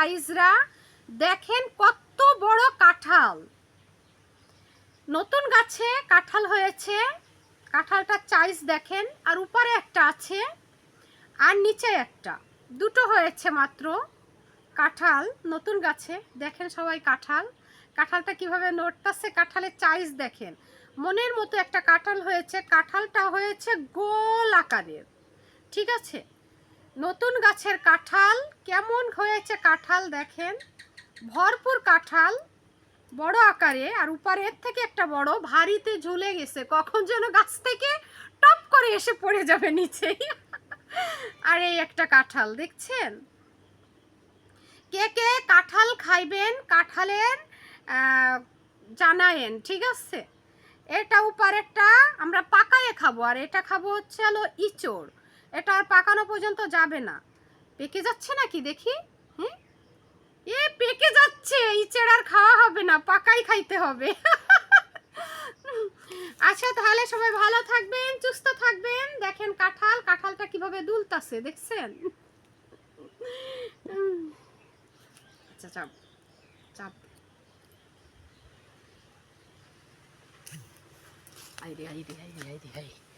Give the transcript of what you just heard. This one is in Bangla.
গাইজরা দেখেন কত বড় কাঁঠাল। নতুন গাছে কাঁঠাল হয়েছে, কাঁঠালটার সাইজ দেখেন, আর উপরে একটা আছে আর নিচে একটা, দুটো হয়েছে মাত্র কাঁঠাল নতুন গাছে। দেখেন সবাই কাঁঠালটা কিভাবে নড়তাছে, কাঁঠালের সাইজ দেখেন, মনের মতো একটা কাঁঠাল হয়েছে। কাঁঠালটা হয়েছে গোল আকারের, ঠিক আছে। নতুন গাছের কাঁঠাল কেমন হয়েছে, কাঁঠাল দেখেন, ভরপুর কাঁঠাল, বড় আকারে, আর উপরের থেকে একটা বড় ভারীতে ঝুলে গেছে, কখন যেন গাছ থেকে টপ করে এসে পড়ে যাবে নিচেই। আর এই একটা কাঁঠাল দেখছেন। কে কে কাঁঠাল খাইবেন, কাঁঠালের জানায়েন, ঠিক আছে। এটা উপরেরটা আমরা পাকায়ে খাবো, আর এটা খাবো হচ্ছে হলো ইঁচড়। এটা আর পাকানো পর্যন্ত যাবে না। পেকে যাচ্ছে নাকি দেখি, হ্যাঁ এ পেকে যাচ্ছে, ইঁচড় আর খাওয়া হবে না, পাকাই খাইতে হবে। আচ্ছা তাহলে সবাই ভালো থাকবেন, সুস্থ থাকবেন। দেখেন কাঁঠালটা কিভাবে দুলতাছে দেখছেন। আচ্ছা চাপ চাপ, আইরে আইরে আইরে আইরে আইরে।